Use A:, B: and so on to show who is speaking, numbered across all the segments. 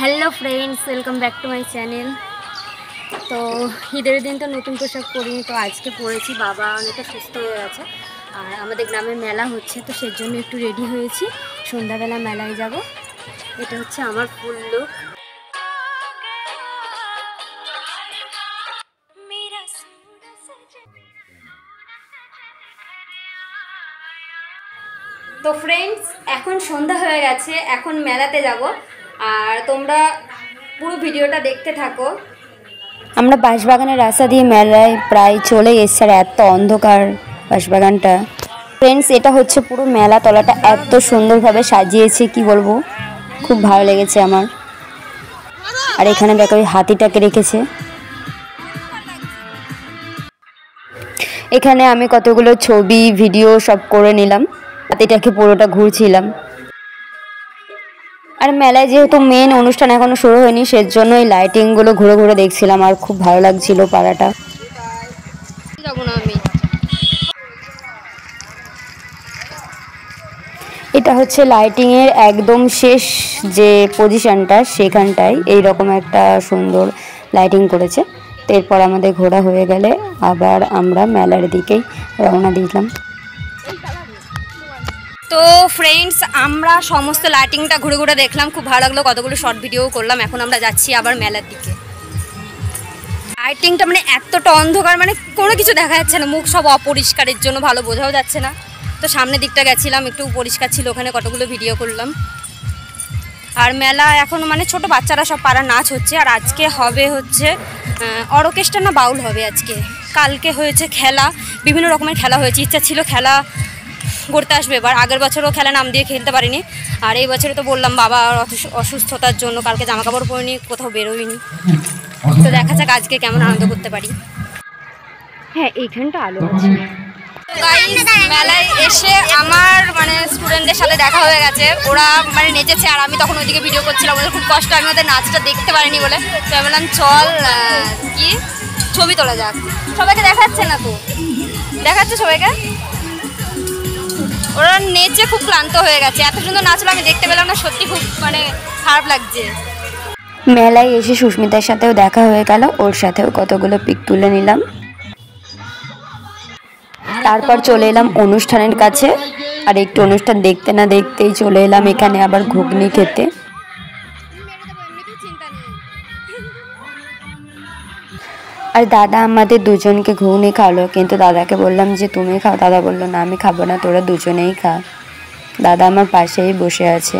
A: Hello friends welcome back to my channel. तो ঈদের দিন তো নতুন পোশাক পরিনি, তো আজকে পরেছি। বাবা অনেকটা সুস্থ হয়ে গেছে আর আমাদের গ্রামে মেলা হচ্ছে, তো সেই জন্য একটু রেডি হয়েছি। সন্ধ্যাবেলা মেলায় যাব। এটা হচ্ছে আমার ফুল লুক। তো ফ্রেন্ডস এখন সন্ধ্যা হয়ে গেছে, এখন মেলাতে যাব আর তোমরা পুরো ভিডিওটা দেখতে থাকো। আমরা বাঁশবাগানের রাস্তা দিয়ে মেলায় প্রায় চলে এসেছি আর এত অন্ধকার বাঁশবাগানটা। ফ্রেন্ডস এটা হচ্ছে পুরো মেলা তলাটা এত সুন্দরভাবে সাজিয়েছে, কি বলবো, খুব ভালো লেগেছে আমার। আর এখানে দেখো ওই হাতিটাকে রেখেছে। এখানে আমি কতগুলো ছবি ভিডিও সব করে নিলাম, হাতিটাকে পুরোটা ঘুরছিলাম। আর মেলায় যেহেতু মেন অনুষ্ঠান এখনো শুরু হয়নি, সেজন্য এই লাইটিংগুলো ঘুরে ঘুরে দেখছিলাম আর খুব ভালো লাগছিল পাড়াটা। এটা হচ্ছে লাইটিংয়ের একদম শেষ যে পজিশনটা, সেখানটায় এইরকম একটা সুন্দর লাইটিং করেছে। তো এরপর আমাদের ঘোরা হয়ে গেলে আবার আমরা মেলার দিকেই রওনা দিলাম। তো ফ্রেন্ডস আমরা সমস্ত লাইটিংটা ঘুরে ঘুরে দেখলাম, খুব ভালো লাগলো, কতগুলো শর্ট ভিডিও করলাম। এখন আমরা যাচ্ছি আবার মেলার দিকে। লাইটিংটা মানে এতটা অন্ধকার, মানে কোনো কিছু দেখা যাচ্ছে না, মুখ সব অপরিষ্কারের জন্য ভালো বোঝাও যাচ্ছে না। তো সামনের দিকটা গেছিলাম, একটু পরিষ্কার ছিল, ওখানে কতগুলো ভিডিও করলাম। আর মেলা এখন মানে ছোট বাচ্চারা সব পাড়া নাচ হচ্ছে। আর আজকে হবে হচ্ছে অর্কেস্ট্রা না বাউল হবে আজকে। কালকে হয়েছে খেলা, বিভিন্ন রকমের খেলা হয়েছে। ইচ্ছা ছিল খেলা করতে আসবে এবার, আগের বছরও খেলা নাম দিয়ে খেলতে পারিনি। আর এই বছরে তো বললাম বাবা অসুস্থতার জন্য কালকে জামা কাপড় পরিনি, কোথাও বেরোইনি। তো দেখা যাক আজকে কেমন আনন্দ করতে পারি। হ্যাঁ এইখানটা আলো আছে। মেলায় এসে আমার মানে স্টুডেন্টদের সাথে দেখা হয়ে গেছে, ওরা মানে নেচেছে আর আমি তখন ওইদিকে ভিডিও করছিলাম। ওদের খুব কষ্ট, আমি ওদের নাচটা দেখতে পারিনি বলে। তো আমি বললাম চল কি ছবি তোলা যাক। সবাইকে দেখাচ্ছে না তো, দেখাচ্ছে সবাইকে। ওরা নেচে খুব ক্লান্ত হয়ে গেছে, এত সুন্দর নাচলো আমি দেখতে পেলাম না, সত্যি খুব মানে খারাপ লাগছে। মেলায় এসে সুস্মিতার সাথেও দেখা হয়ে গেল, ওর সাথেও কতগুলো পিক তুলে নিলাম। তারপর চলে এলাম অনুষ্ঠানের কাছে, আর একটু অনুষ্ঠান দেখতে না দেখতেই চলে এলাম এখানে আবার ঘুগনি খেতে। আর দাদা আমাদের দুজনকে ঘুগনি খাওয়ালো, কিন্তু দাদাকে বললাম যে তুমি খাও, দাদা বললো না আমি খাবো না, তোরা দুজনেই খা। দাদা আমার পাশেই বসে আছে।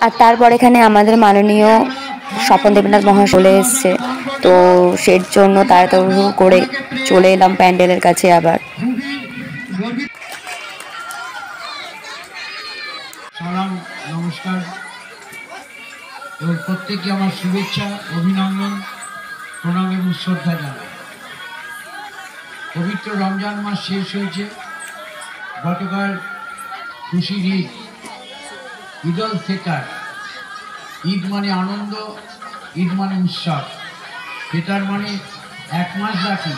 A: আর তারপর এখানে আমাদের মাননীয় স্বপন দেবনাথ মহাশয় চলে এসছে, তো সেই জন্য তাড়াতাড়ি করে চলে এলাম প্যান্ডেলের কাছে আবার।
B: নমস্কার এবং প্রত্যেককে আমার শুভেচ্ছা, অভিনন্দন, প্রণাম এবং শ্রদ্ধা জানাই। পবিত্র রমজান মাস শেষ হয়েছে, গতকাল খুশির ঈদ, ঈদ উল ফিতর। ঈদ মানে আনন্দ, ঈদ মানে উৎসব, ফিতর মানে এক মাস রাখি।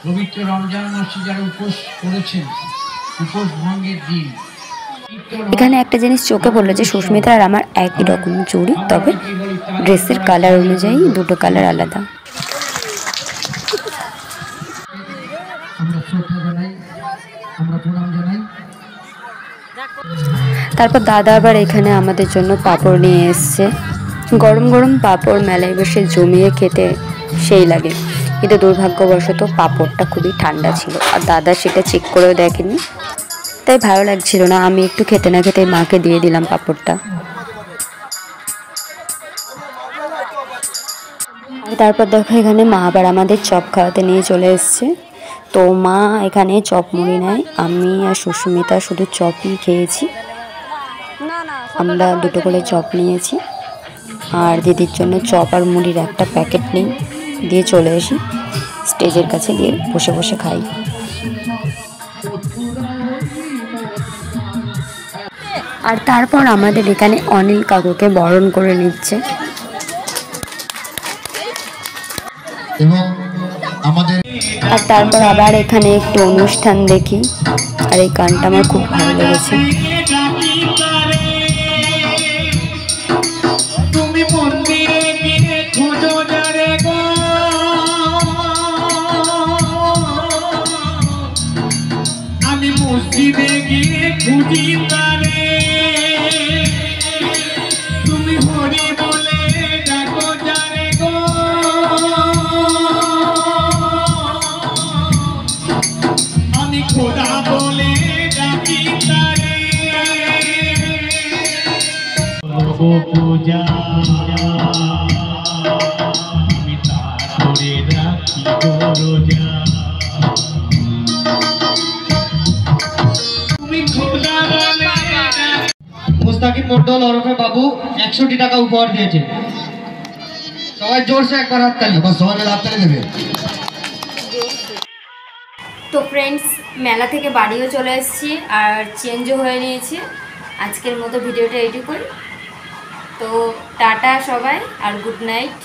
B: পবিত্র রমজান মাসে যারা উপোস করেছেন, উপোস ভঙ্গের দিন।
A: এখানে একটা জিনিস চোখে পড়লো যে সুস্মিতা আর আমার একই রকম চুড়ি, তবে ড্রেসের কালার অনুযায়ী দুটো কালার আলাদা। তারপর দাদা আবার এখানে আমাদের জন্য পাঁপড় নিয়ে এসছে। গরম গরম পাঁপড় মেলায় বসে জমিয়ে খেতে সেই লাগে, কিন্তু দুর্ভাগ্যবশত পাঁপড়টা খুবই ঠান্ডা ছিল আর দাদা সেটা চেক করেও দেখেনি, তাই ভালো লাগছিল না। আমি একটু খেতে না খেতে মাকে দিয়ে দিলাম পাঁপড়টা। আর তারপর দেখো এখানে মা আবার আমাদের চপ খাওয়াতে নিয়ে চলে এসছে। তো মা এখানে চপ মুড়ি নেয়, আমি আর সুস্মিতা শুধু চপই খেয়েছি। আমরা দুটো করে চপ নিয়েছি আর দিদির জন্য চপ আর মুড়ির একটা প্যাকেট নিই, দিয়ে চলে আসি স্টেজের কাছে, দিয়ে বসে বসে খাই। আর তারপর আমাদের এখানে অনিল কাকুকে বরণ করে নিচ্ছে। আর তারপর আবার এখানে একটু অনুষ্ঠান দেখি, আর এই গানটা আমার খুব ভালো লেগেছে।
B: পূজা আমি তারে রাখি রোজা তুমি খোদা বলে
C: মুস্তাকিব মন্ডল ওরফে বাবু 100 টাকা উপহার দিয়েছে। সবাই জোরসে একবার হাততালি,
D: এবার সবাই মিলে হাততালি দেবে।
A: তো ফ্রেন্ডস, মেলা থেকে বাড়িও চলে এসেছি আর চেঞ্জও হয়ে নিয়েছি। আজকের মতো ভিডিওটা এইটুকুই। তো টাটা সবাই আর গুড নাইট।